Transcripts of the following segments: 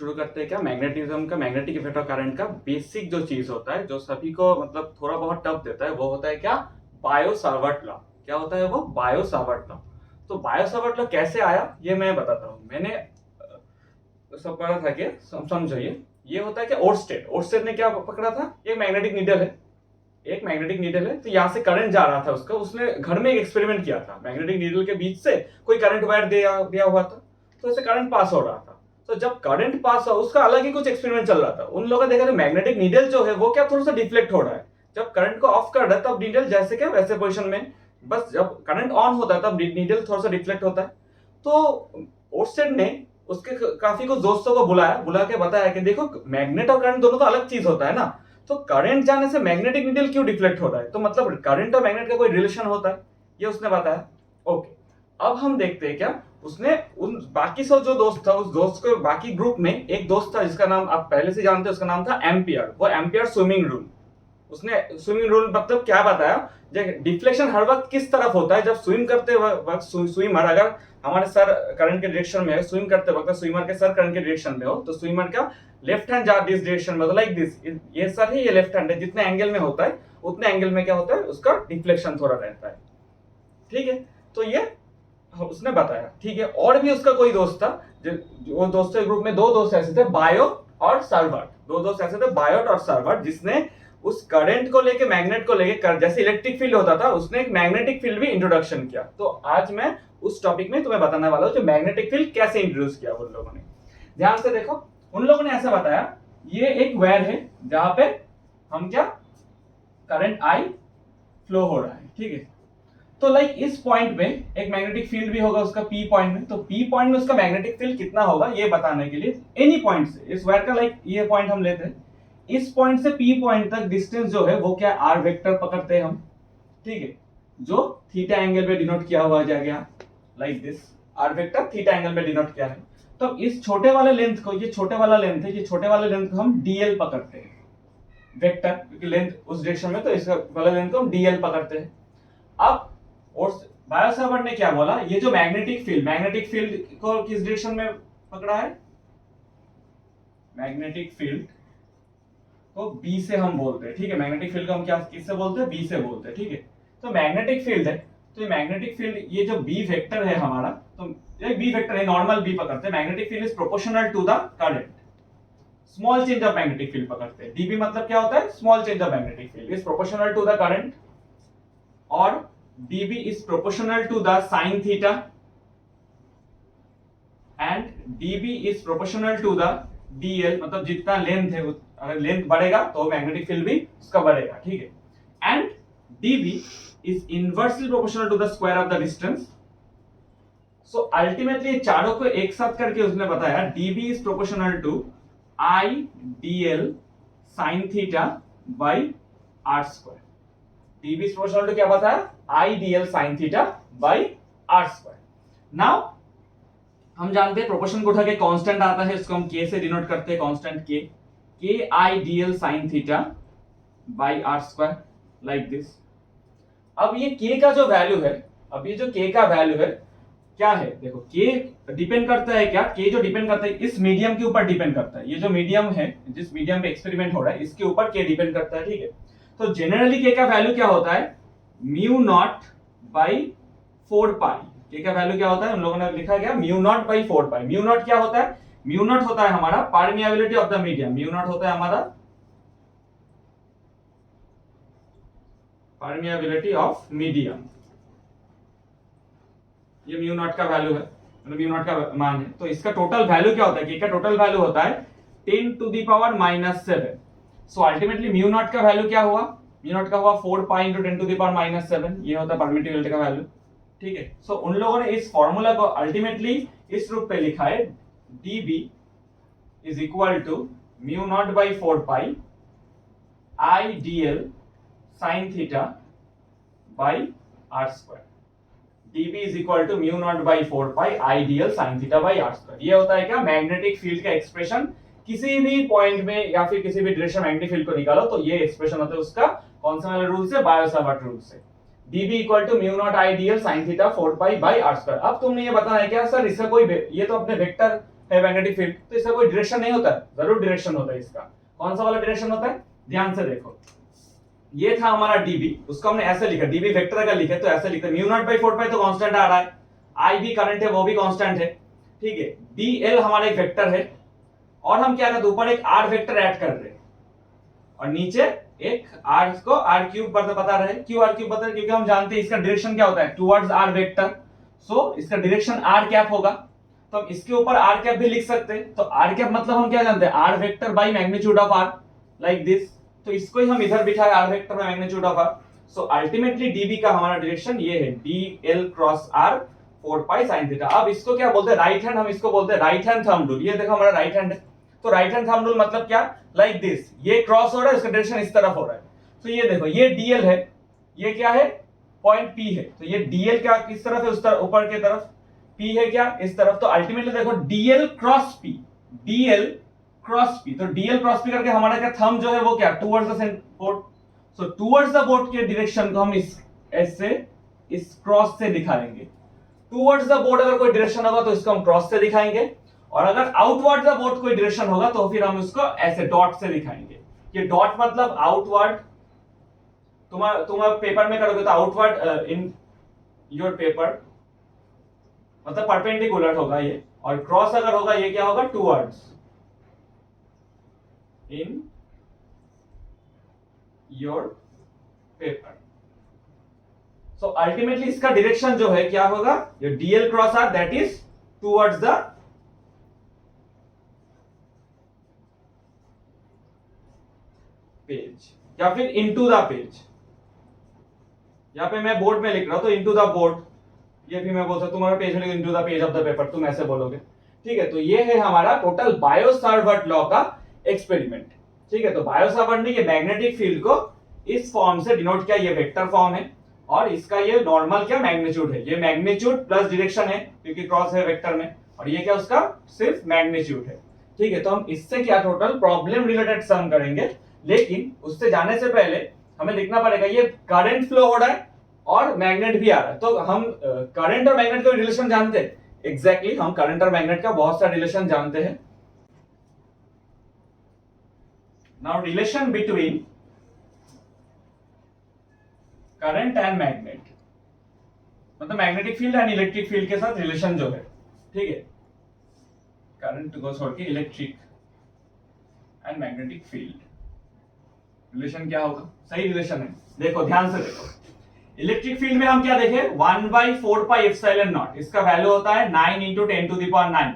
शुरू करते हैं क्या मैग्नेटिज्म का, मैग्नेटिक इफेक्ट ऑफ करंट का बेसिक जो चीज होता है, जो सभी को मतलब थोड़ा बहुत टफ देता है, वो होता है क्या, बायो सावर्ट लॉ। क्या होता है वो, बायो सावर्ट लॉ। तो बायो सावर्ट लॉ कैसे आया ये मैं बताता हूँ। मैंने सब पढ़ा था कि समझिए, ये होता है कि ओर्स्टेड ओर्स्टेड ने क्या पकड़ा था, एक मैग्नेटिक नीडल है, एक मैग्नेटिक नीडल है, तो यहाँ से करंट जा रहा था उसका, उसने घर में एक एक्सपेरिमेंट किया था, मैग्नेटिक नीडल के बीच से कोई करंट वायर दिया हुआ था, तो उससे करंट पास हो रहा था। तो जब करंट पास हो, उसका अलग ही कुछ एक्सपेरिमेंट चल रहा था। उन लोगों ने देखा कि मैग्नेटिक नीडल जो है वो क्या थोड़ा सा डिफ्लेक्ट हो रहा है। जब करंट को ऑफ कर रहा है तब नीडल जैसे क्या वैसे पोजिशन में, बस जब करंट ऑन होता है तब नीडल थोड़ा सा डिफ्लेक्ट होता है। तो ओर्स्टेड ने उसके काफी कुछ दोस्तों को बुला के बताया कि देखो मैग्नेट और करंट दोनों तो अलग चीज होता है ना, तो करंट जाने से मैग्नेटिक नीडल क्यों डिफ्लेक्ट हो रहा है, तो मतलब करंट और मैग्नेट का कोई रिलेशन होता है, ये उसने बताया। ओके, अब हम देखते हैं क्या उसने उन बाकी सब जो दोस्त था, उस दोस्त के बाकी ग्रुप में एक दोस्त था जिसका नाम आप पहले से जानते हैं, उसका नाम था एम्पियर। वो एम्पियर स्विमिंग रूल, उसने स्विमिंग रूल मतलब क्या बताया, डिफ्लेक्शन हर वक्त किस तरफ होता है। जब स्विम करते वक्त स्विमर अगर हमारे सर करंट के डायरेक्शन में है, स्विम करते वक्त स्विमर के सर करंट के डायरेक्शन में हो, तो स्विमर का लेफ्ट हैंड जा दिस डायरेक्शन में, लाइक दिस, ये सर है, ये लेफ्ट हैंड है, जितने एंगल में होता है उतने एंगल में क्या होता है, उसका डिफ्लेक्शन थोड़ा रहता है। ठीक है, तो ये उसने बताया। ठीक है, और भी उसका कोई दोस्त था, वो दोस्तों के ग्रुप में दो दोस्त ऐसे थे, बायोट और सर्वर्ट, दो दोस्त ऐसे थे बायोट और सर्वर्ट, जिसने उस करंट को लेके, मैग्नेट को लेके, जैसे इलेक्ट्रिक फील्ड होता था उसने एक मैग्नेटिक फील्ड भी इंट्रोडक्शन किया। तो आज मैं उस टॉपिक में तुम्हें बताने वाला हूं, जो मैग्नेटिक फील्ड कैसे इंट्रोड्यूस किया उन लोगों ने। ध्यान से देखो, उन लोगों ने ऐसा बताया, ये एक वायर है जहां पे हम क्या करंट आई फ्लो हो रहा है। ठीक है, तो लाइक इस पॉइंट में एक मैग्नेटिक फील्ड भी होगा उसका पी पॉइंट में, तो पी पॉइंट में उसका मैग्नेटिक फील्ड कितना होगा ये बताने के लिए एनी पॉइंट से, इस वायर का लाइक ये पॉइंट हम लेते हैं, इस पॉइंट से पी पॉइंट तक डिस्टेंस जो है वो क्या आर वेक्टर पकड़ते हैं हम। ठीक है, जो थीटा एंगल पे डिनोट किया हुआ जाएगा like this, R vector theta angle पे डिनोट किया है। तो इस छोटे वाले लेंथ को, ये छोटे वाला लेंथ है, ये छोटे वाले लेंथ को हम डीएल पकड़ते हैं वेक्टर, क्योंकि लेंथ उस डायरेक्शन में, तो इसका वाला लेंथ को हम डीएल पकड़ते हैं। अब और बायो सावर्ट ने क्या बोला, ये जो मैग्नेटिक फील्ड को किस डायरेक्शन में पकड़ा है, मैग्नेटिक फील्ड को बी से हम बोलते हैं। ठीक है, मैग्नेटिक फील्ड को हम क्या किससे बोलते हैं, बी से बोलते हैं। ठीक है, तो मैग्नेटिक फील्ड है, तो ये मैग्नेटिक फील्ड, ये जो बी वेक्टर है हमारा, तो ये बी वेक्टर है, नॉर्मल बी पकड़ते हैं। Magnetic field is proportional to the current, small change of magnetic field पकड़ते हैं। डीबी मतलब क्या होता है, small change of magnetic field is proportional to the current, और dB is proportional to the sin theta and dB is proportional to the dl, मतलब जितना length है, अगर लेंथ बढ़ेगा तो मैग्नेटिक फील्ड भी उसका बढ़ेगा। ठीक है, and dB is inversely proportional to the square of the distance। so ultimately चारों को एक साथ करके उसने बताया dB is proportional to I dl sin theta by r square। dB is proportional to क्या बताया, I dl sin theta by r square। Now हम जानते हैं प्रोपोर्शन को उठा के कांस्टेंट आता है, इसको हम k से डिनोट करते हैं, constant k I dl sin theta by r square like this. अब ये k का जो वैल्यू है, अब ये जो k का वैल्यू है क्या है, देखो k डिपेंड करता है क्या, k जो डिपेंड करता है इस मीडियम के ऊपर डिपेंड करता है। ये जो मीडियम है, जिस मीडियम पे एक्सपेरिमेंट हो रहा है, इसके ऊपर k डिपेंड करता है। ठीक है, तो जनरली k का वैल्यू क्या होता है, mu naught by 4 pi. k का वैल्यू क्या होता है, उन लोगों ने लिखा गया mu naught by 4 pi. Mu naught क्या होता है, म्यू नॉट होता है हमारा permeability of the medium, mu naught होता है हमारा परमिएबिलिटी ऑफ मीडियम, ये म्यू नॉट का वैल्यू है, मतलब म्यू नॉट का मान है। तो इसका टोटल वैल्यू क्या होता है, k का टोटल वैल्यू होता है 10 to the power -7। So ultimately mu naught का वैल्यू क्या हुआ, म्यू नॉट का हुआ 4 pi into 10 to the power -7, ये होता है परमिटिविटी का वैल्यू। ठीक है, सो उन लोगों ने इस फॉर्मूला को अल्टीमेटली इस रूप पे लिखा है, dB is equal to mu naught by 4 pi I dl sin theta by r square. dB is equal to mu naught by 4 pi I dl sin theta by r square. ये होता है क्या, magnetic field का expression, किसी भी point में या फिर किसी भी डायरेक्शन मैग्नेटिक फील्ड को निकालो तो ये एक्सप्रेशन होता है उसका, कौन सा वाला रूल से, बायो सावर्ट रूल से। dB equal to mu naught I dl sin theta 4 pi by r square. अब तुमने ये बताना है क्या सर, इसका कोई, ये तो अपने वेक्टर है मैग्नेटिक फील्ड, तो इसका कोई डायरेक्शन नहीं होता है, जरूर डायरेक्शन होता है इसका। कौन सा वाला डायरेक्शन होता है, ध्यान से देखो, ये था हमारा dB, उसको हमने ऐसे लिखा, dB वेक्टर का लिखे तो ऐसे लिखते म्यू नॉट बाई 4 पाई, तो कांस्टेंट आ रहा है, I भी करंट है वो भी कांस्टेंट है, ठीक है। dl हमारा एक वेक्टर है, और हम क्या करते हैं, ऊपर एक r वेक्टर ऐड कर रहे हैं, और नीचे एक r को r क्यूब बता रहे हैं। क्यों r क्यूब बता रहे हैं, क्योंकि हम जानते हैं इसका डायरेक्शन क्या होता है, टुवर्ड्स r वेक्टर, सो इसका डायरेक्शन r कैप होगा, तो हम इसके ऊपर r कैप भी लिख सकते हैं। तो r कैप मतलब हम क्या जानते हैं, r vector by magnitude of r, like this, तो इसको ही हम इधर बिठाए r vector by magnitude of r। So ultimately dB का हमारा डायरेक्शन ये है, dl क्रॉस r 4 पाई sin थीटा। अब इसको क्या बोलते हैं, राइट हैंड, हम इसको बोलते हैं राइट हैंड थंब रूल। ये देखो हमारा राइट हैंड है, तो राइट हैंड थंब रूल मतलब क्या, लाइक दिस, ये क्रॉस हो रहा है, इसका डायरेक्शन इस तरफ हो रहा है, तो ये देखो ये dl है, ये क्या है, पॉइंट p है, तो ये dl क्या किस तरफ है, उस तरफ ऊपर की तरफ, p है क्या इस तरफ, तो अल्टीमेटली देखो dl cross p, dl cross p, तो dl क्रॉस p करके हमारा क्या थंब जो है वो क्या, towards the board, so towards the board के डायरेक्शन को हम इस ऐसे इस क्रॉस से दिखाएंगे। टुवर्ड्स द बोर्ड अगर कोई डायरेक्शन होगा तो इसको हम क्रॉस से दिखाएंगे, और अगर आउटवर्ड द बोर्ड कोई डायरेक्शन होगा तो फिर हम इसको ऐसे डॉट से दिखाएंगे। ये डॉट मतलब आउटवर्ड, तुम पेपर में करोगे तो आउटवर्ड इन योर पेपर मतलब परपेंडिकुलर होगा ये, और क्रॉस अगर होगा ये क्या होगा, towards in your paper. So ultimately इसका डायरेक्शन जो है क्या होगा, ये dl cross r that is towards the page, या फिर इनटू द पेज। यहाँ पे मैं बोर्ड में लिख रहा हूं तो इनटू द बोर्ड, ये भी मैं बोल सकता हूं, तुम्हारा पेज में into the page of the paper, तुम ऐसे बोलोगे, ठीक है। तो ये है हमारा टोटल बायो-सावर्ट लॉ का एक्सपेरिमेंट, ठीक है। तो बायो-सावर्ट ने ये मैग्नेटिक फील्ड को इस फॉर्म से डिनोट किया, ये वेक्टर फॉर्म है, और इसका ये नॉर्मल क्या मैग्नीट्यूड है, ये मैग्नीट्यूड प्लस डायरेक्शन है क्योंकि क्रॉस है वेक्टर में, और ये क्या उसका सिर्फ मैग्नीट्यूड है, ठीक है। तो हम इससे क्या टोटल प्रॉब्लम रिलेटेड सम करेंगे, लेकिन उससे जाने से पहले हमें लिखना पड़ेगा ये करंट फ्लो हो रहा है और मैग्नेट भी आ रहा है, तो हम करंट और मैग्नेट का रिलेशन जानते हैं, एग्जैक्टली हम करंट और मैग्नेट का बहुत सारा रिलेशन जानते हैं। Now relation between current and magnet, मतलब magnetic field and electric field के साथ रिलेशन जो है, ठीक है, करंट को छोड़ के electric and magnetic field relation क्या होगा, सही रिलेशन है। देखो ध्यान से देखो, इलेक्ट्रिक फील्ड में हम क्या देखे, 1/4 पाई एप्सिलॉन नॉट, इसका वैल्यू होता है 9 × 10⁹,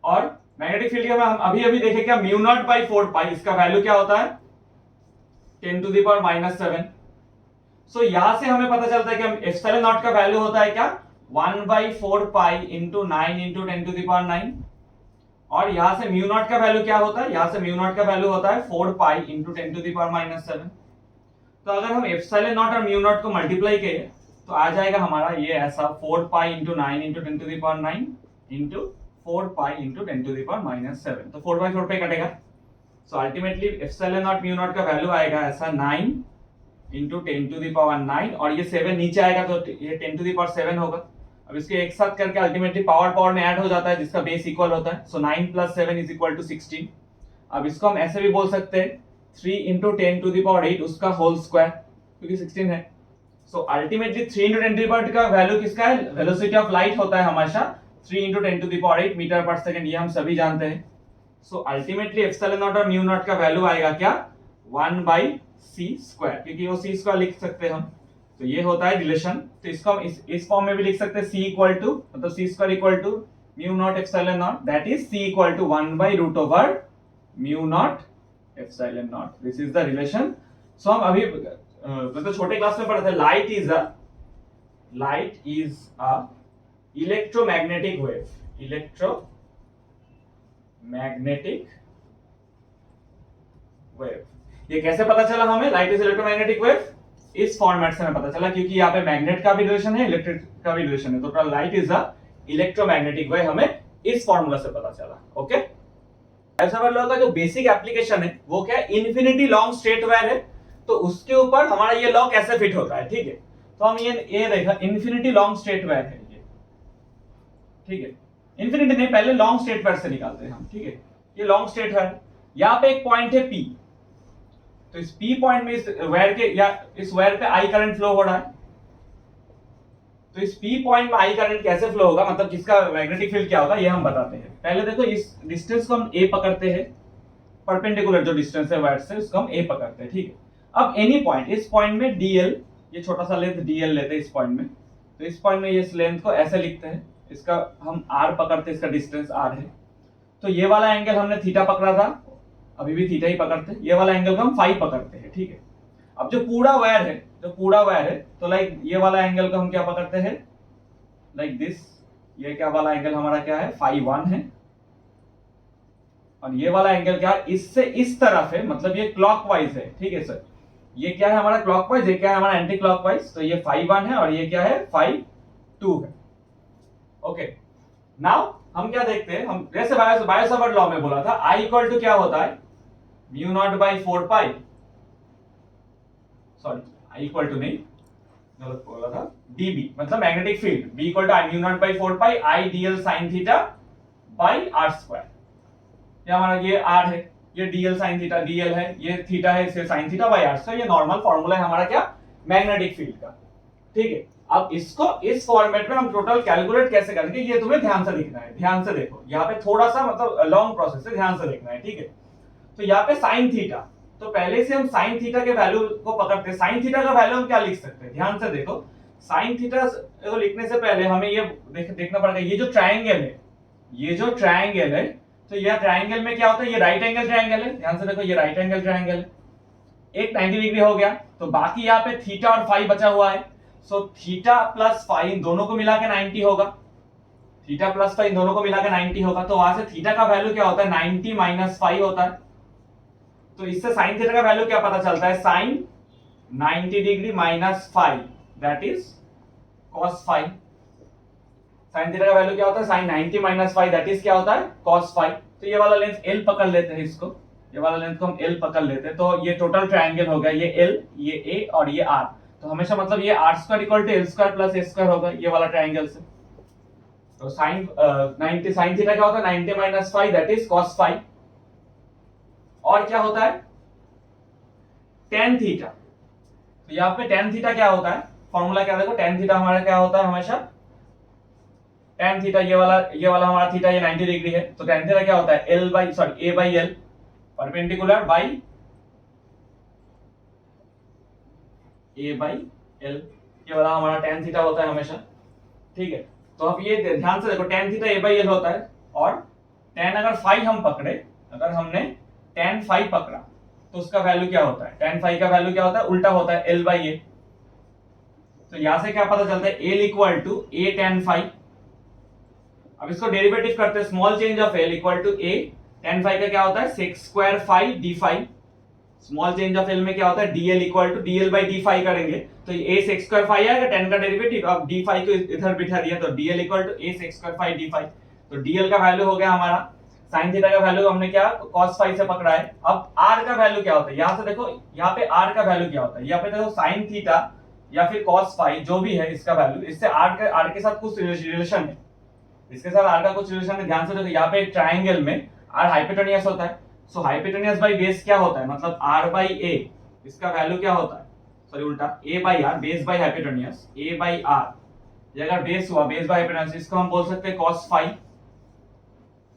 और मैग्नेटिक फील्ड में हम अभी देखे क्या, म्यू नॉट बाई 4 पाई, इसका वैल्यू क्या होता है 10⁻⁷। सो यहां से हमें पता चलता है कि हम एप्सिलॉन नॉट का वैल्यू होता है क्या, 1/4 पाई इंटू 9 × 10⁹, और यहां से म्यू नॉट का वैल्यू क्या होता है, यहां से म्यू नॉट का वैल्यू होता है 4 पाई इंटू 10⁻⁷। तो अगर हम एप्सिलॉन नॉट और म्यू नॉट को मल्टीप्लाई करें तो आ जाएगा हमारा ये ऐसा 4 pi into 9 × 10⁹ into 4 pi into 10⁻⁷, तो 4/4 पे कटेगा। So ultimately epsilon not mu naught का वैल्यू आएगा ऐसा 9 × 10⁹, और ये 7 नीचे आएगा तो ये 10⁷ होगा। अब इसके एक साथ करके अल्टीमेटली पावर में ऐड हो जाता है जिसका बेस इक्वल होता है, सो 9 + 7 = 16। अब इसको हम ऐसे भी बोल सकते हैं 3 × 10⁸ उसका होल स्क्वायर, क्योंकि 16 है। सो अल्टीमेटली 3 × 10⁸ का वैल्यू किसका है, वेलोसिटी ऑफ लाइट होता है हमेशा 3 × 10⁸ मीटर/सेकंड, ये हम सभी जानते हैं। सो अल्टीमेटली एप्सिलॉन नॉट और म्यू नॉट का वैल्यू आएगा क्या, 1/c², क्योंकि वो c² लिख सकते हैं हम, तो ये होता है रिलेशन। तो इसको हम इस फॉर्म में भी लिख सकते हैं, c = मतलब c² = mu naught epsilon naught, that is c = 1/√μ naught epsilon naught, this is the relation. So हम अभी मतलब छोटे क्लास में पढ़े थे, light is a electromagnetic wave, electromagnetic wave. ये कैसे पता चला हमें, लाइट इज इलेक्ट्रोमैग्नेटिक वेव, इस फॉर्मेट से हमें पता चला, क्योंकि यहाँ पे मैग्नेट का भी रिलेशन है, इलेक्ट्रिक का भी रिलेशन है, तो light is a electromagnetic wave हमें इस फॉर्मूला से पता चला। ओके, बायो-सावर्ट लॉ का जो बेसिक एप्लीकेशन है वो क्या है, इन्फिनिटी लॉन्ग स्ट्रेट वायर है, तो उसके ऊपर हमारा ये लॉ कैसे फिट होता है, ठीक है। तो हम ये देखा इन्फिनिटी लॉन्ग स्ट्रेट वायर है ये, ठीक है। इन्फिनिटी नहीं, पहले लॉन्ग स्ट्रेट वायर से निकालते हैं हम, ठीक है। ये लॉन्ग स्ट्रेट वायर, यहाँ पे एक पॉइंट है P, तो इस P पॉइंट में इस वायर के या इस वायर पे I करंट फ्लो हो रहा है। तो इस P पॉइंट में I करंट कैसे फ्लो होगा, मतलब किसका मैग्नेटिक फील्ड क्या होगा, ये हम बताते हैं। पहले देखो इस डिस्टेंस को हम A पकड़ते हैं, परपेंडिकुलर जो डिस्टेंस है वायर से उसको हम A पकड़ते हैं, ठीक है। अब एनी पॉइंट, इस पॉइंट में DL, ये छोटा सा लेंथ DL लेते हैं इस पॉइंट में, तो इस पॉइंट में इस लेंथ को ऐसे लिखते हैं, इसका हम R पकड़ते हैं, इसका डिस्टेंस R है। तो ये वाला एंगल हमने थीटा पकड़ा था, अभी भी थीटा ही पकड़ते हैं, ये वाला एंगल को हम फाई पकड़ते हैं, ठीक है। अब जो पूरा वायर है, तो लाइक ये वाला एंगल को हम क्या पकड़ते हैं, लाइक दिस, ये क्या वाला एंगल हमारा क्या है, फाई 1 है। और ये वाला एंगल क्या है, इससे इस तरफ है, मतलब ये क्लॉकवाइज है, ठीक है सर। ये क्या है हमारा क्लॉकवाइज, ये क्या है हमारा एंटी क्लॉकवाइज, तो ये फाई 1 है और ये क्या है, फाई 2 है। ओके, नाउ हम क्या देखते हैं, हम जैसे बायो सावर्ट लॉ में बोला था, I इक्वल टू क्या होता है, mu naught by 4 pi, sorry I equal to नहीं, गलत बोला था, dB मतलब magnetic field, B equal to mu naught by 4 pi I dl sin theta by r square. ये हमारा ये r है, ये dl sin थीटा, dl है, ये थीटा है, इसे sin theta by r square. ये नॉर्मल फार्मूला है हमारा क्या, मैग्नेटिक फील्ड का, ठीक है। अब इसको इस फॉर्मेट में हम टोटल कैलकुलेट कैसे करेंगे, ये तुम्हें ध्यान से देखना है, ध्यान से देखो, यहाँ पे थोड़ा सा मतलब लॉन्ग प्रोसेस है, ध्यान से देखना है, ठीक है। तो यहाँ पे साइन थीटा, तो पहले से हम साइन थीटा के वैल्यू को पकड़ते हैं। साइन थीटा का वैल्यू हम क्या लिख सकते हैं, ध्यान से देखो, साइन थीटा को लिखने से पहले हमें ये देखना पड़ेगा, ये जो ट्रायंगल है, तो ये ट्रायंगल में क्या होता है, ये राइट एंगल ट्रायंगल है, ध्यान से देखो, ये राइट एंगल ट्रायंगल है, एक 90 डिग्री हो गया, तो बाकी यहाँ पे थीटा और फाई बचा हुआ है। सो थीटा प्लस फाई इन दोनों को मिला के 90 होगा, थीटा प्लस फाई इन दोनों को मिला के 90 होगा। तो वहां से थीटा का वैल्यू क्या होता है, 90 माइनस फाई होता है। तो इससे साइन थीटा का वैल्यू क्या पता चलता है, sine 90 degree minus phi, that is cos phi. Sine theta का वैल्यू क्या होता है, sine 90 minus phi, that is क्या होता है, कॉस फाई। तो ये वाला लेंथ L पकड़ लेते हैं, इसको, ये वाला लेंथ को हम L पकड़ लेते हैं। तो ये टोटल ट्रायंगल हो गया, ये L, ये A और ये R। तो हमेशा मतलब ये r square equal to L square plus A square होगा, ये वाला ट्रायंगल से। तो साइन 90 साइन थीटा क्या होता है, 90 minus phi, that is cos phi. और क्या होता है, tan थीटा। तो यहाँ पे tan थीटा क्या होता है, फॉर्मूला क्या देखो, tan थीटा हमारा क्या होता है हमेशा, tan थीटा ये वाला हमारा थीटा ये 90 डिग्री है, तो tan थीटा क्या होता है, A by L perpendicular by A by L, ये वाला हमारा tan थीटा होता है हमेशा, ठीक है। तो अब ये ध्यान से देखो, tan theta A by L होता है, और tan अगर फाई हम पकड़े, अगर हमने tan फाई पकड़ा तो उसका वैल्यू क्या होता है, tan फाई का वैल्यू क्या होता है, उल्टा होता है, L बाई A। तो यहां से क्या पता चलता है, L equal to A tan phi. अब इसको डेरिवेटिव करते हैं, small change of L equal to A tan phi का क्या होता है, sec square phi d phi. Small change of L में क्या होता है, dl equal to dl by d phi करेंगे, तो a sec स्क्वायर फाई आएगा, tan का डेरिवेटिव, अब d फाई को इधर बिठा दिया, तो dl equal to a sec square phi d phi. तो dl का वैल्यू हो गया हमारा, sin थीटा का वैल्यू हमने क्या cos फाई से पकड़ा है। अब r का वैल्यू क्या होता है, यहां से देखो, यहाँ पे r का वैल्यू क्या होता है, यहाँ पे देखो sin थीटा या फिर cos फाई जो भी है इसका वैल्यू, इससे r के साथ कुछ रिलेशन है, इसके साथ r का कुछ रिलेशन है। ध्यान से देखो, यहाँ पे ट्रायंगल में r हाइपोटेनियस होता है, सो हाइपोटेनियस बाई बेस क्या होता है, मतलब r बाई a, इसका वैल्यू क्या होता है, सॉरी उल्टा, a by r, base by hypotenuse, a by r, ये अगर बेस हुआ, बेस बाई हाइपोटेनियस, इसको हम बोल सकते हैं cos फाई,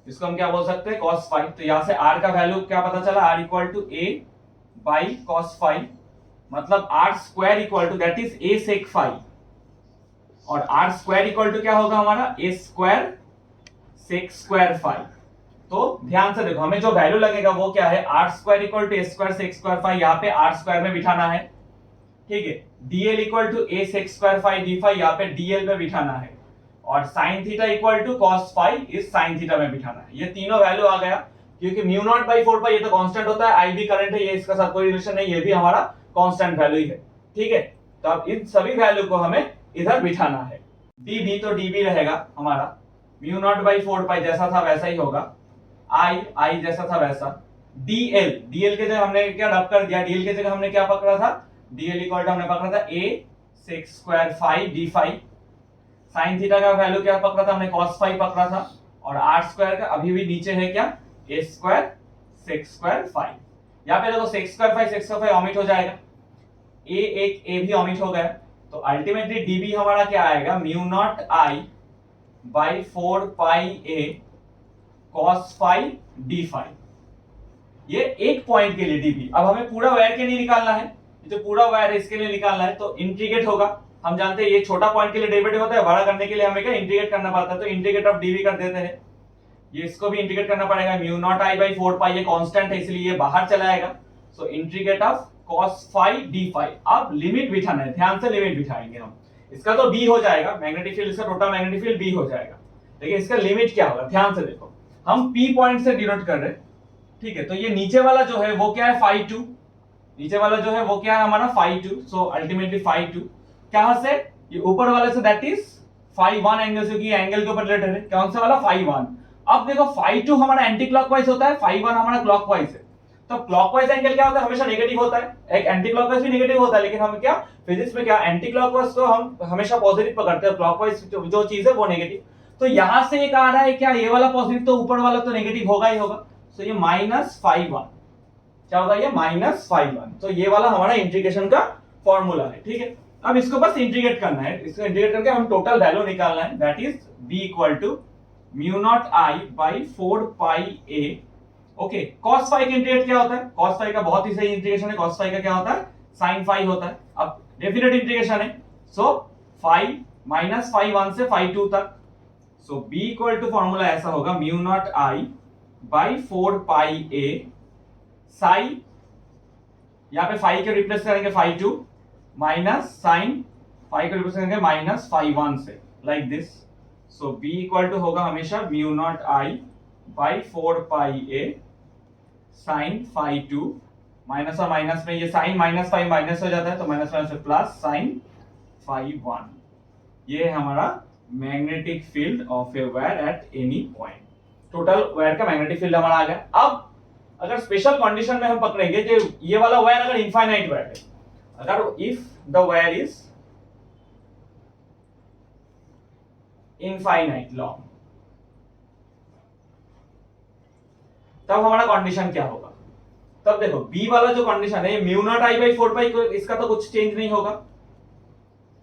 इसको हम क्या बोल सकते हैं, cos फाई। तो यहां से r का वैल्यू क्या पता चला, r equal to a by cos phi, मतलब r square equal to that is a sec phi, और r स्क्वायर इक्वल टू क्या होगा हमारा, a square sec square phi. तो ध्यान से देखो, हमें जो वैल्यू लगेगा वो क्या है, r square equal to a square sec square phi, यहाँ पे r स्क्वायर में बिठाना है, ठीक है। dl equal to a sec square phi d phi, यहाँ पे dl में बिठाना है, और sin theta equal to cos phi इस sin थीटा में बिठाना है। ये तीनों वैल्यू आ गया, क्योंकि म्यू नॉट बाई 4 पाई ये तो कांस्टेंट होता है, I भी करंट है, ये इसका साथ कोई रिलेशन नहीं, ये भी हमारा कांस्टेंट वैल्यू ही है, ठीक है। तो अब इन सभी वैल्यू को हमें इधर बिठाना है। db तो db रहेगा हमारा म्यू नॉट बाई 4 पाई, जैसा था वैसा ही होगा, I जैसा था वैसा, dl के जगह हमने क्या रब कर दिया, dl के जगह हमने क्या पकड़ा था, dl इक्वल टू हमने पकड़ा था a sec square phi d phi. sin theta का वैल्यू क्या पकड़ा था हमने, cos फाई पकड़ा था, और आर स्क्वायर का अभी भी नीचे है क्या, ए स्क्वायर सेक्स स्क्वायर 5। यहाँ पे देखो सेक्स स्क्वायर 5 ऑमिट हो जाएगा, ए भी ऑमिट हो गया, तो अल्टीमेटली डीबी हमारा क्या आएगा, mu naught I by 4 pi A cos phi D phi. ये एक पॉइंट के लिए डीबी। अब हमें पूरा वायर के लिए निकालना है, जो पूरा वायर है इसके लिए निकालना है, तो इंटीग्रेट होगा। हम जानते हैं ये छोटा पॉइंट के लिए डेरिवेटिव होता है, बड़ा करने के लिए हमें क्या इंटीग्रेट करना पड़ता है, तो इंटीग्रेट ऑफ डीबी कर देते हैं। ये इसको भी इंटीग्रेट करना पड़ेगा, mu naught I by 4 pi, ये कांस्टेंट है इसलिए ये बाहर चला आएगा, so integrate of cos phi D phi. अब लिमिट बिठाना है, ध्यान से लिमिट बिठाएंगे हम। इसका तो b हो जाएगा मैग्नेटिक फील्ड, इसका टोटल मैग्नेटिक फील्ड b हो जाएगा, लेकिन इसका लिमिट क्या होगा, ध्यान से देखो। हम p पॉइंट से डिनोट कर रहे हैं, ठीक है, तो ये नीचे वाला जो है वो क्या है फाई 2, नीचे वाला जो है वो क्या है हमारा फाई 2, सो अल्टीमेटली फाई 2 कहां से, ये ऊपर वाले से, दैट इज फाई 1 एंगल से, कि एंगल के ऊपर रिलेटेड है, कौन सा वाला फाई 1। अब देखो फाई 2 हमारा एंटी क्लॉकवाइज होता है, फाई 1 हमारा क्लॉकवाइज है, तो क्लॉकवाइज एंगल क्या होता है, हमेशा नेगेटिव होता है, एक एंटी क्लॉकवाइज भी नेगेटिव होता है, लेकिन हम क्या फिजिक्स में क्या एंटी क्लॉकवाइज को हम हमेशा पॉजिटिव पकड़ते हैं, क्लॉकवाइज जो चीज है वो नेगेटिव। तो यहां से एक आ रहा है क्या, ये वाला पॉजिटिव, तो ऊपर वाला तो नेगेटिव होगा ही होगा, तो ये माइनस फाई 1, क्या होगा ये माइनस फाई 1। तो ये वाला हमारा इंटीग्रेशन का फॉर्मूला है, ठीक है। अब इसको बस इंटीग्रेट करना है, इसको इंटीग्रेट करके हम टोटल वैल्यू निकालना है, that is b equal to mu naught I by 4 pi A. Okay, cos phi का इंटीग्रेट क्या होता है, cos फाई का बहुत ही सही इंटीग्रेशन है, cos फाई का क्या होता है sin फाई होता है। अब डेफिनेट इंटीग्रेशन है, सो फाई माइनस फाई 1 से फाई 2 तक, so b equal to formula ऐसा होगा, mu naught I by 4 pi A sine, यहां पे फाई के रिप्लेस करेंगे फाई 2 माइनस साइन फाई को रिप्लेस करेंगे माइनस फाई 1 से, like this. So b equal to होगा हमेशा mu naught I by 4 pi A sine phi 2, minus और माइनस में ये साइन माइनस फाई माइनस हो जाता है, तो minus minus plus sine phi 1। ये है हमारा magnetic field of a wire at any point. Total wire का मैग्नेटिक फील्ड हमारा आ गया। अब अगर स्पेशल कंडीशन में हम पकड़ेंगे कि ये वाला वायर अगर इनफाइनाइट वायर है, अगर if the wire is infinite long, तब हमारा कंडीशन क्या होगा, तब देखो b वाला जो कंडीशन है म्यू नॉट आई बाई 4 पाई, इसका तो कुछ चेंज नहीं होगा,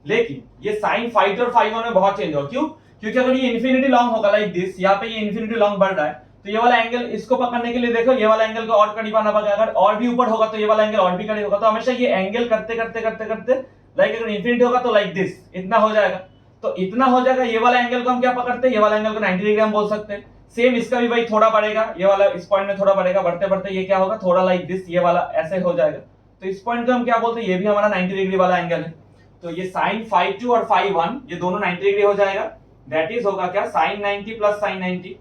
लेकिन ये साइन फाई 2 और फाई 1 में बहुत चेंज होगा। क्यों, क्योंकि अगर ये इन्फिनिटी लॉन्ग होगा लाइक दिस, यहाँ पे ये इन्फिनिटी लॉन्ग बढ़ रहा है, तो ये वाला एंगल इसको पकड़ने के लिए देखो ये वाला एंगल को और करीब आना पड़ेगा, अगर और भी ऊपर होगा तो ये वाला एंगल और भी करीब होगा, तो हमेशा ये एंगल करते करते करते करते लाइक अगर इन्फिनिटी होगा तो लाइक दिस इतना हो जाएगा, तो इतना हो जाएगा। ये वाला एंगल को हम क्या पकड़ते हैं, ये वाला एंगल को 90 डिग्री हम बोल सकते हैं। सेम इसका भी भाई थोड़ा बढ़ेगा, ये वाला इस पॉइंट में थोड़ा बढ़ेगा, बढ़ते बढ़ते ये क्या होगा थोड़ा लाइक दिस, ये वाला ऐसे हो जाएगा, तो इस पॉइंट को हम क्या बोलते हैं, ये भी हमारा 90 डिग्री वाला एंगल है। तो ये साइन फाई 2 और फाई 1 ये दोनों 90 डिग्री हो जाएगा, दैट इज होगा क्या साइन 90 प्लस साइन 90,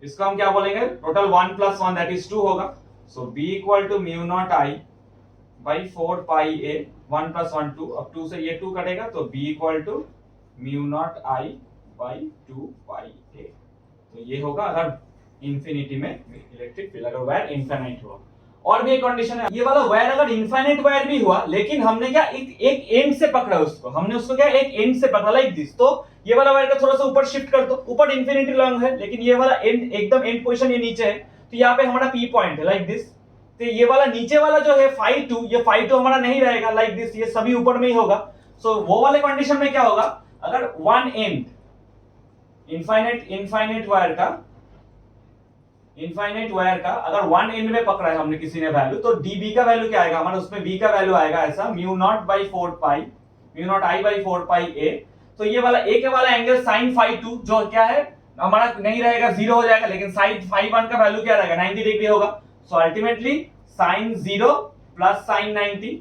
इसको हम क्या बोलेंगे टोटल 1 प्लस 1 दैट इज 2 होगा। So b equal to mu naught I by 4 pi a, 1 plus 1 2, अब 2 से ये 2 कटेगा, तो b equal to mu naught I by 2 pi a. तो ये होगा अगर इंफिनिटी में इलेक्ट्रिक फील्ड, अगर वायर इनफाइनाइट हुआ। और भी एक कंडीशन है, ये वाला वायर अगर इनफाइनाइट वायर भी हुआ, लेकिन हमने क्या एक एंड से पकड़ा उसको, हमने उसको क्या एक एंड से पकड़ा लाइक दिस, तो ये वाला वायर का थोड़ा सा ऊपर शिफ्ट कर दो, ऊपर इनफिनिटी लॉन्ग है, लेकिन ये वाला एंड एकदम एंड पोजीशन ये नीचे है, तो यहाँ पे हमारा पी पॉइंट है लाइक दिस। तो ये वाला नीचे वाला जो है फाई 2, ये फाई 2 हमारा नहीं रहेगा लाइक दिस, ये सभी ऊपर में ही होगा। सो वो वाले कंडीशन में क्या होगा, अगर वन एंड इनफाइनाइट वायर का अगर वन एंड में पकड़ा है हमने किसी ने वैल्यू, तो db का वैल्यू क्या आएगा हमारा, उसमें b का वैल्यू आएगा ऐसा mu naught by 4 pi, mu naught I by 4 pi a। तो ये वाला a के वाला एंगल साइन फाई 2 जो क्या है हमारा नहीं रहेगा, 0 हो जाएगा, लेकिन साइन फाई 1 का वैल्यू क्या रहेगा 90 डिग्री होगा। So ultimately sine 0 plus sine 90,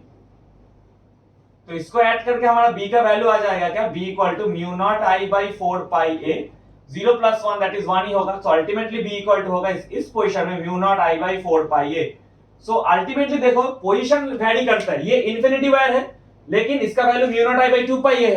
तो इसको ऐड करके हमारा b का वैल्यू आ जाएगा क्या, b equal to mu naught I by 4 pi a, 0 plus 1 that is 1 ही होगा। So ultimately b equal to होगा इस पोजीशन में mu naught I by 4 pi a। So ultimately देखो पोजीशन वेरी करता है, ये इन्फिनिटी वायर है लेकिन इसका value mu naught I by 2 pi है,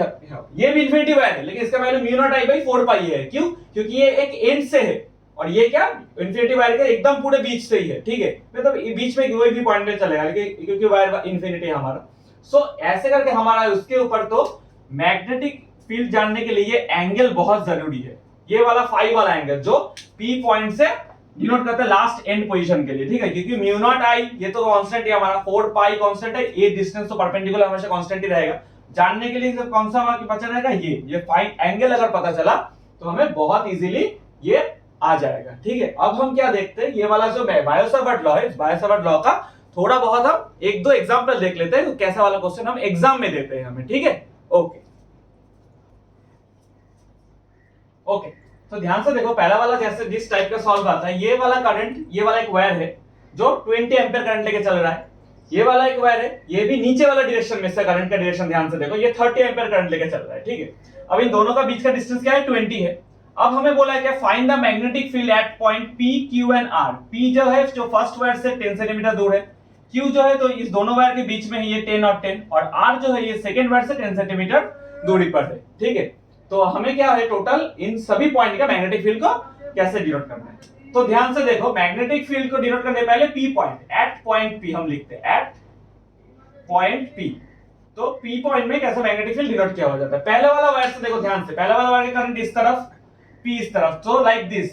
ये भी इन्फिनिटी वायर है लेकिन इसका value mu naught I by 4 पाई है। क्यों, क्योंकि ये एक एंड से है और ये क्या इन्फिनिटी वायर के एकदम पूरे बीच से ही है, ठीक है, मतलब बीच में कोई भी पॉइंट में चलेगा लेकिन क्योंकि वायर इन्फिनिटी है हमारा। सो ऐसे करके हमारा उसके ऊपर तो मैग्नेटिक फील्ड जानने के लिए ये एंगल बहुत जरूरी है, ये वाला फाई वाला एंगल जो पी पॉइंट से डिनोट करता है लास्ट एंड पोजीशन के लिए, ठीक है, क्योंकि म्यू नॉट आई ये तो कांस्टेंट है हमारा, 4 पाई कांस्टेंट है, ये डिस्टेंस तो परपेंडिकुलर हमेशा कांस्टेंट ही रहेगा। जानने के लिए कौन सा हमारा बचा रहेगा, ये फाई एंगल अगर पता चला तो हमें बहुत इजीली ये आ जाएगा, ठीक है। अब हम क्या देखते हैं, ये वाला जो बायो-सावर्ट लॉ है, इस बायो-सावर्ट लॉ का थोड़ा बहुत हम एक दो एग्जांपल देख लेते हैं, कैसा वाला क्वेश्चन हम एग्जाम में देते हैं हमें, ठीक है। ओके ओके, तो ध्यान से देखो, पहला वाला जैसे जिस टाइप का सॉल्व आता है, ये वाला करंट, ये वाला एक वायर है जो 20 एम्पीयर करंट लेके चल रहा है, ये वाला एक वायर है, ये भी नीचे वाला डायरेक्शन में से करंट का डायरेक्शन ध्यान से देखो, ये 30 एम्पीयर करंट लेके चल रहा है, ठीक है। अब इन दोनों का बीच का डिस्टेंस क्या है, 20 है। अब हमें बोला है कि find the magnetic field at point P, Q and R। P जो है जो फर्स्ट वायर से 10 सेंटीमीटर दूर है, Q जो है तो इस दोनों वायर के बीच में है, ये 10 और 10, और R जो है ये सेकंड वायर से 10 सेंटीमीटर दूरी पर है, ठीक है। तो हमें क्या है टोटल इन सभी पॉइंट का मैग्नेटिक फील्ड को कैसे डिनोट करना है। तो ध्यान से देखो, मैग्नेटिक फील्ड को डिनोट करने पहले P point, at point P हम लिखते हैं, एट पॉइंट P। तो P पॉइंट में कैसे मैग्नेटिक फील्ड डिनोट किया हो जाता है। पहले वाला वायर से देखो ध्यान से, पहला वाला वायर का करंट इस तरफ, P इस तरफ, तो लाइक दिस,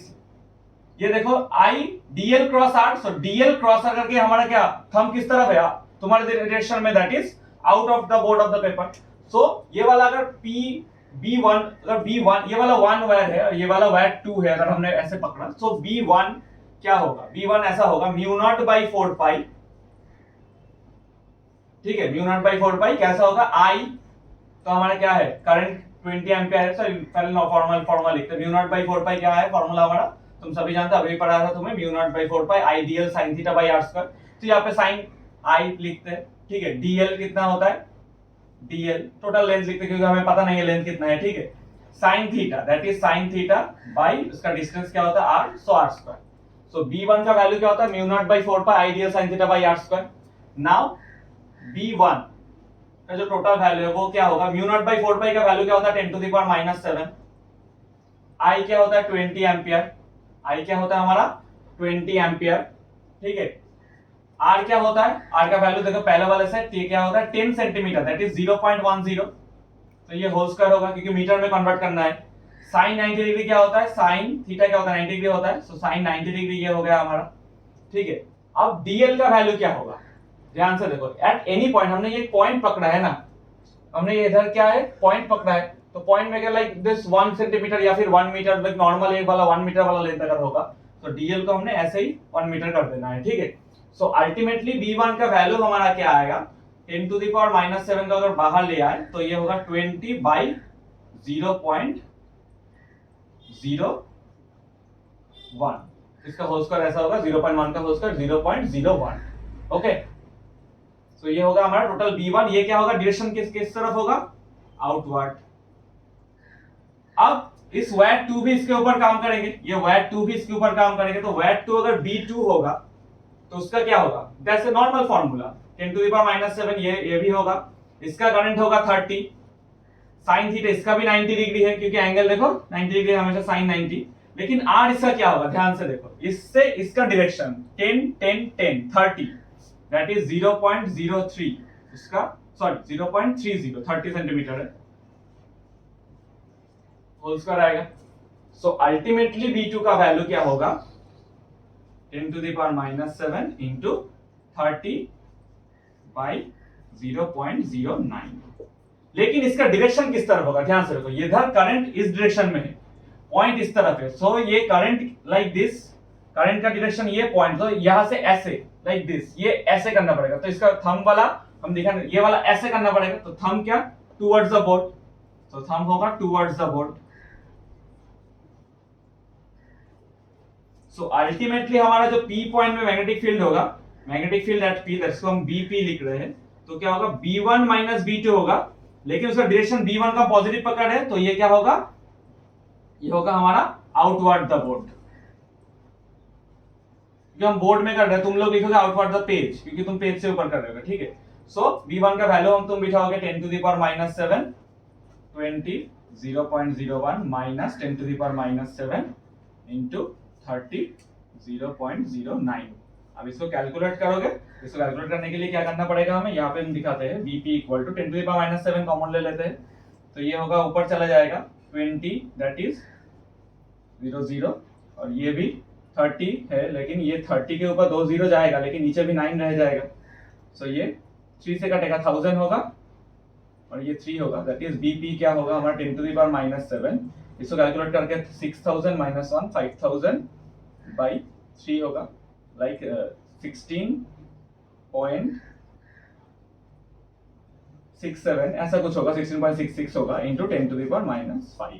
ये देखो I dl cross R, so dl cross R करके हमारा क्या थंब किस तरफ है, तुम्हारे डायरेक्शन में, that is out of the board of the paper. So ये वाला अगर B1, अगर B1 ये वाला 1 वायर है और ये वाला वायर 2 है, अगर हमने ऐसे पकड़ा, सो B1 क्या होगा, B1 ऐसा होगा म्यू नॉट बाई 4 पाई, ठीक है, म्यू नॉट बाई 4 पाई कैसा होगा, I तो हमारा क्या है करंट 20 एम्पीयर है, सॉरी पहले फॉर्मूला लिखते हैं, म्यू नॉट बाई 4 पाई क्या है फॉर्मूला हमारा, तुम सभी जानते हो, अभी पढ़ा था तुम्हें, mu naught by 4 pi ideal sin theta by r square. तो यहाँ पे sin I लिखते हैं, ठीक है, dl कितना होता है, dl टोटल लेंथ लिखते हैं क्योंकि हमें पता नहीं है लेंथ कितना है, ठीक है, sin theta that is sin theta by उसका डिस्टेंस क्या होता है r, सो r स्क्वायर। सो b1 का वैल्यू क्या होता है, mu naught by 4 pi ideal sin theta by r square. Now b1 का जो टोटल वैल्यू है वो क्या होगा, म्यू नॉट बाई 4 पाई का वैल्यू क्या होता है 10 टू द पावर -7, I क्या होता है 20 एम्पीयर, I क्या होता है हमारा 20 एम्पीयर, ठीक है। R क्या होता है, R का वैल्यू देखो पहले वाले से T क्या होता है 10 सेंटीमीटर, दैट इज 0.10, तो ये होल स्क्वायर होगा क्योंकि मीटर में कन्वर्ट करना है। sin 90 डिग्री क्या होता है, sin थीटा क्या होता है 90 डिग्री होता है, सो sin 90 डिग्री ये हो गया हमारा, ठीक है। अब dl का वैल्यू क्या होगा, ध्यान से देखो, एट एनी पॉइंट, हमने ये पॉइंट पकड़ा है ना, हमने ये इधर क्या है पॉइंट पकड़ा है, तो पॉइंट में क्या लाइक दिस 1 सेंटीमीटर या फिर 1 मीटर, लाइक नॉर्मल एक वाला 1 मीटर वाला लेंथ अगर होगा तो dl को हमने ऐसे ही 1 मीटर कर देना है, ठीक है। सो अल्टीमेटली b1 का वैल्यू हमारा क्या आएगा, 10 टू द पावर -7 का अगर बाहर ले आए तो ये होगा 20 बाई 0.01, इसका होल स्क्वायर ऐसा होगा 0.1 का होल स्क्वायर 0.01, ओके। तो ये होगा हमारा टोटल b1, ये क्या होगा डायरेक्शन किस तरफ होगा, आउटवर्ड। अब इस वायर 2 भी इसके ऊपर काम करेंगे, ये वायर 2 भी इसके ऊपर काम करेंगे, तो वायर 2 अगर b2 होगा तो उसका क्या होगा, that's a normal formula, 10 to the power -7, ये भी होगा, इसका करंट होगा 30, sin थीटा इसका भी 90 डिग्री है क्योंकि एंगल देखो 90 डिग्री हमेशा sin 90, लेकिन r इसका क्या होगा, ध्यान से देखो, इससे इसका डायरेक्शन 10 10 10 30, दैट इज 0.03, इसका सॉरी 0.30, 30 सेंटीमीटर है, होल स्क्वायर आएगा। सो अल्टीमेटली b2 का वैल्यू क्या होगा, 10 to the power -7 into 30 by 0.09, लेकिन इसका डायरेक्शन किस तरफ होगा, ध्यान से देखो, ये इधर करंट इस डायरेक्शन में है, पॉइंट इस तरफ है, सो ये करंट लाइक दिस, करंट का डायरेक्शन ये पॉइंट, तो यहां से ऐसे लाइक दिस, ये ऐसे करना पड़ेगा, तो इसका थंब वाला हम दिखाएंगे, ये वाला ऐसे करना पड़ेगा, तो थंब क्या टुवर्ड्स द बोर्ड, तो थंब होगा towards the board. So ultimately हमारा जो P पॉइंट में मैग्नेटिक फील्ड होगा, magnetic field at P, that's को हम BP लिख रहे हैं, तो क्या होगा B1 - B2 होगा, लेकिन उसका डायरेक्शन B1 का पॉजिटिव पकड़ है, तो ये क्या होगा, ये होगा हमारा आउटवर्ड द बोर्ड, क्योंकि हम बोर्ड में कर रहे हैं, तुम लोग लिखोगे आउटवर्ड द पेज क्योंकि तुम पेज से ऊपर कर रहे हो, ठीक है। सो B1 का वैल्यू हम तुम बिठाओगे 10 to the power -7, 20 0.01 minus 10 to the power -7 into 30 0.09। अब इसको कैलकुलेट करोगे, इसको कैलकुलेट करने के लिए क्या करना पड़ेगा हमें, यहाँ पे हम दिखाते हैं BP equal to 10 to the power -7 common ले लेते हैं, तो ये होगा ऊपर चला जाएगा 20 दैट इज 0 0, और ये भी 30 है, लेकिन ये 30 के ऊपर 2 0 जाएगा, लेकिन नीचे भी 9 रह जाएगा। सो ये 3 से कटेगा 1000 होगा, और ये 3 होगा, दैट इज बीपी क्या होगा हमारा 10 टू द पावर -7। इसको कैलकुलेट करके 6000 -1 5000 बाई 3 होगा, लाइक 16.67 ऐसा कुछ होगा, 16.66 होगा इंटू 10 टू द पावर -5।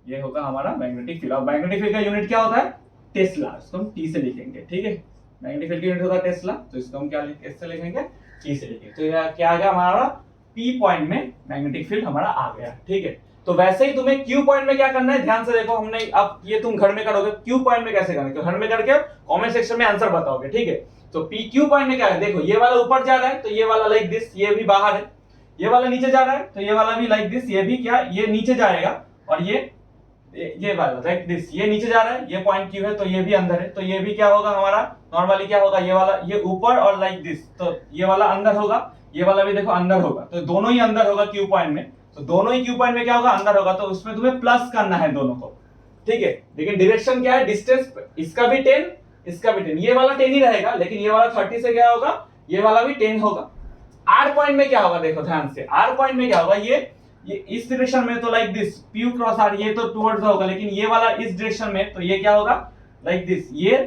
ये होगा हमारा मैग्नेटिक फील्ड। अब मैग्नेटिक फील्ड का यूनिट क्या होता है? टेस्ला। इसको हम टी से लिखेंगे, ठीक है। मैग्नेटिक फील्ड का यूनिट होता है टेस्ला, तो इसको हम क्या कैसे लिखेंगे? टी से लिखेंगे। तो यह क्या आ गया हमारा? पी पॉइंट में मैग्नेटिक फील्ड हमारा आ गया, ठीक है। तो वैसे ही तुम्हें क्यू पॉइंट में क्या करना है, ध्यान से देखो। हमने अब ये तुम घर में करोगे, क्यू पॉइंट में कैसे करोगे? तो घर में करके कमेंट सेक्शन में आंसर बताओगे, ठीक है। तो पी क्यू पॉइंट में क्या है, देखो ये वाला ऊपर जा रहा है तो ये वाला लाइक दिस, ये भी बाहर है। ये वाला नीचे जा रहा है तो ये वाला भी लाइक दिस, ये भी क्या, ये नीचे जाएगा। और ये वाला लाइक दिस, ये नीचे जा रहा है, ये पॉइंट क्यू है तो ये भी अंदर है। तो ये भी क्या होगा हमारा, नॉर्मली क्या होगा, ये वाला ये ऊपर और लाइक दिस, तो ये वाला अंदर होगा, ये वाला भी देखो अंदर होगा। तो दोनों ही अंदर होगा क्यू पॉइंट में। तो दोनों ही क्यू पॉइंट में क्या होगा, अंदर होगा। तो उसमें तुम्हें प्लस करना है दोनों को, ठीक है। लेकिन डायरेक्शन क्या है, डिस्टेंस, इसका भी 10 इसका भी 10, ये वाला 10 ही रहेगा, लेकिन ये वाला 30 से क्या होगा, ये वाला भी 10 होगा। आर पॉइंट में क्या होगा, देखो ध्यान से, आर पॉइंट में क्या होगा, ये इस डायरेक्शन में तो like this, P cross R, ये तो टुवर्ड्स होगा, लेकिन ये वाला इस डायरेक्शन में तो ये क्या होगा, लाइक दिस, ये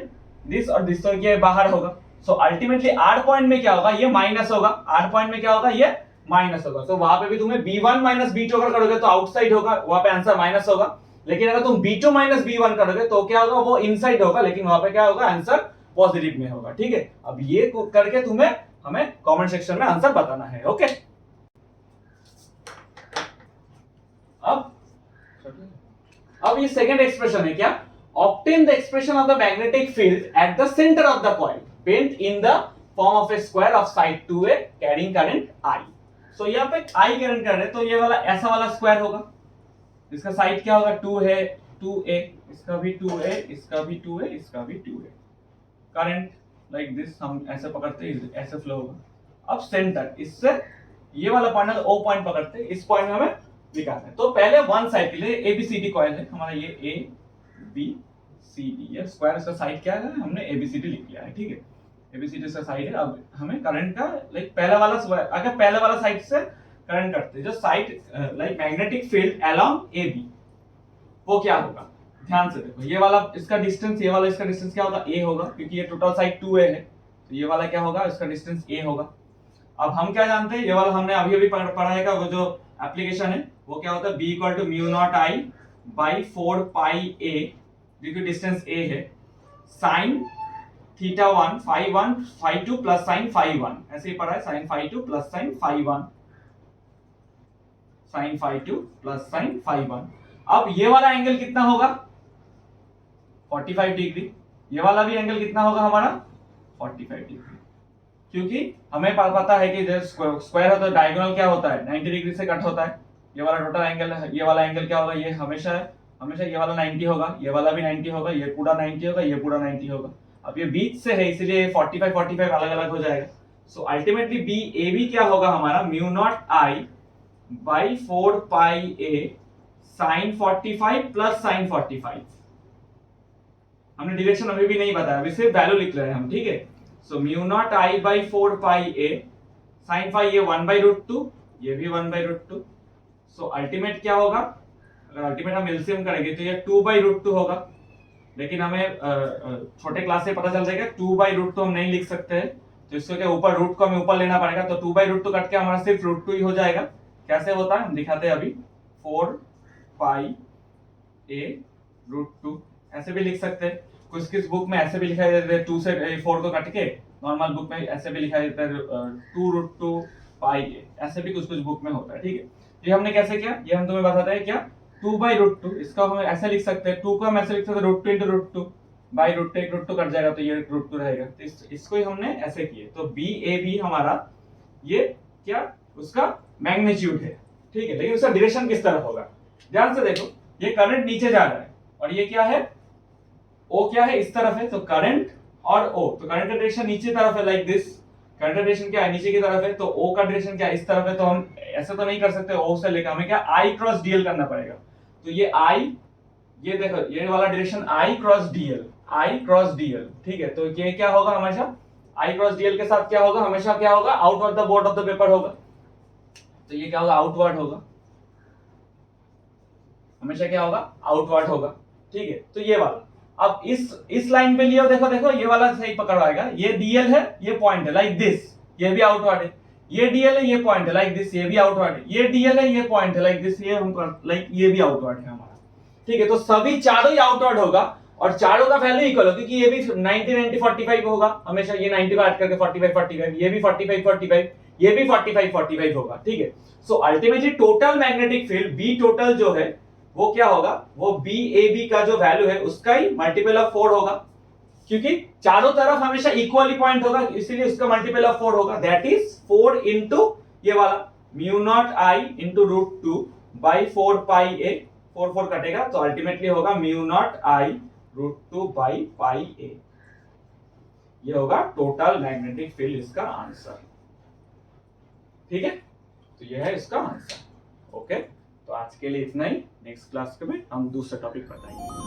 दिस और दिस, तो ये बाहर होगा। सो अल्टीमेटली आर पॉइंट में क्या होगा, ये माइनस होगा। आर पॉइंट में क्या होगा, ये माइनस होगा। तो वहां पे भी तुम्हें b1 माइनस b2 अगर करोगे तो आउटसाइड होगा, वहां पे आंसर माइनस होगा। लेकिन अगर तुम b2 माइनस b1 करोगे तो क्या होगा, वो इनसाइड होगा, लेकिन वहां पे क्या होगा, आंसर पॉजिटिव में होगा, ठीक है। अब ये करके तुम्हें हमें कमेंट सेक्शन में आंसर बताना है, ओके। अब ये सेकंड एक्सप्रेशन है क्या, obtain the expression of the magnetic field at the centre of the coil bent in the form of a square of side 2a carrying current I। so यहाँ पे I current कर रहे, तो ये वाला ऐसा वाला स्क्वायर होगा, इसका साइड क्या होगा, 2 है, 2a, इसका भी 2a, इसका भी 2a, इसका भी 2a। करंट लाइक दिस हम ऐसे पकड़ते हैं, ऐसे फ्लो होगा। अब सेंटर, इससे ये वाला पॉइंट है, ओ पॉइंट पकड़ते हैं, इस पॉइंट में हमें निकालना है। तो पहले वन साइड के लिए ABCD कॉइल है हमारा, ये ABCD, ये स्क्वायर, इसका साइड क्या है, हमने ABCD लिख लिया है, ठीक है। ABCD इसका साइड है। अब हमें करंट का लाइक पहला वाला, अगर पहले वाला साइड से करंट करते हैं, जो side like magnetic field along AB, वो क्या होगा, ध्यान से देखो। ये वाला इसका डिस्टेंस, ये वाला इसका डिस्टेंस क्या होगा, A होगा, क्योंकि ये टोटल साइड 2a है। तो ये वाला क्या होगा, इसका डिस्टेंस A होगा। अब हम क्या जानते हैं, ये वाला हमने अभी अभी पढ़ा है, वो जो एप्लीकेशन है वो क्या होता है, B = μ0I by 4πa, क्योंकि डिस्टेंस A है, sin θ1 φ1 φ2 प्लस sin φ1, ऐसे ही पढ़ा है, sin φ2 plus sin φ1, sin φ2 plus sin φ1। अब ये वाला एंगल कितना होगा, 45 डिग्री। ये वाला भी एंगल कितना होगा हमारा, 45 डिग्री, क्योंकि हमें पता है कि स्क्वायर होता है, डायगोनल क्या होता है, 90 डिग्री से कट होता है। ये वाला टोटल एंगल है, ये वाला एंगल क्या होगा, ये हमेशा ये वाला 90 होगा, ये वाला भी 90 होगा, ये पूरा 90 होगा, ये पूरा 90 होगा। अब ये बीच से है, इसलिए 45 अलग अलग हो जाएगा। सो अल्टीमेटली AB क्या होगा हमारा, μ0I by 4πa sin 45 plus sin 45। हमने डायरेक्शन अभी भी नहीं बताया, अभी सिर्फ वैल्यू लिख रहे हैं हम, ठीक है। सो μ0I by 4πa sin phi, ये 1/√2, ये भी 1/√2। सो अल्टीमेट क्या होगा, अगर अल्टीमेट हम एलसीएम करेंगे तो ये 2/√2 होगा, लेकिन हमें छोटे क्लास से पता चल जाएगा 2/√2 हम नहीं लिख सकते हैं, तो इसको क्या ऊपर रूट को हमें ऊपर लेना पड़ेगा। तो 2/√2 कट के हमारा सिर्फ √2 ही हो जाएगा। कैसे होता है हम दिखाते हैं अभी, 4πa √2 ऐसे भी लिख सकते हैं। कुछ बुक में ऐसे भी लिखा देते हैं, 2 से 4 को कट के, नॉर्मल बुक में ऐसे भी लिखा देता है 2√2 πa, ऐसे भी कुछ बुक में होता है, ठीक है। ये हमने कैसे किया, ये हम तुम्हें बताते हैं क्या, 2/√2, इसका हम ऐसे लिख सकते हैं, 2 को हम ऐसे लिख सकते हैं √2 × √2 बाई √2, एक √2 कट जाएगा तो ये √2 रहेगा। तो इसको ही हमने ऐसे किए। तो BAB हमारा ये क्या, उसका मैग्नीट्यूड है, ठीक है। लेकिन उसका डायरेक्शन किस तरफ होगा, ध्यान से देखो, ये करंट नीचे जा रहा है और ये क्या है, O क्या है, इस तरफ है। तो करंट और O, तो करंट का डायरेक्शन नीचे तरफ है लाइक दिस, करंट का डायरेक्शन क्या है, नीचे की तरफ है, तो ओ का डायरेक्शन क्या इस तरफ है, तो हम ऐसे तो नहीं कर सकते, ओ से लेकर हमें क्या आई क्रॉस डीएल करना पड़ेगा। तो ये आई, ये देखो ये वाला direction I cross DL, I cross DL, ठीक है। तो ये क्या होगा हमेशा आई क्रॉस डीएल के साथ क्या होगा, हमेशा क्या होगा, outward the board of the paper होगा। तो ये क्या होगा, आउटवर्ड होगा, हमेशा क्या होगा, आउटवर्ड होगा, ठीक है। तो ये वाला अब इस लाइन पे लियो, देखो देखो ये वाला सही पकड़वाएगा, ये डीएल है, ये पॉइंट है लाइक दिस, ये भी आउटवर्ड है, ये डीएल है, ये पॉइंट है लाइक दिस, ये भी आउटवर्ड है, ये डीएल है, ये पॉइंट है लाइक दिस, ये हम लाइक ये भी आउटवर्ड है हमारा, ठीक है। तो सभी चारों ही आउटवर्ड होगा और चारों का वैल्यू इक्वल होगा, क्योंकि ये भी 90 90 45 होगा हमेशा, ये 90 को ऐड करके 45 45, ये भी 45 45, ये भी 45 45 होगा, ठीक है। So ultimately total magnetic field B total जो है वो क्या होगा, वो बी ए बी का जो वैल्यू है उसका ही मल्टीपल ऑफ 4 होगा, क्योंकि चारों तरफ हमेशा इक्वली पॉइंट होगा, इसीलिए उसका मल्टीपल ऑफ 4 होगा, दैट इज 4 इंटू ये वाला mu naught I into root 2 by 4 pi a, 4 4 कटेगा, तो अल्टीमेटली होगा mu naught I root 2 by pi a. ये होगा टोटल मैग्नेटिक फील्ड, इसका आंसर, ठीक है। तो ये है इसका आंसर, ओके। तो आज के लिए इतना ही, नेक्स्ट क्लास में हम दूसरा टॉपिक बताएंगे।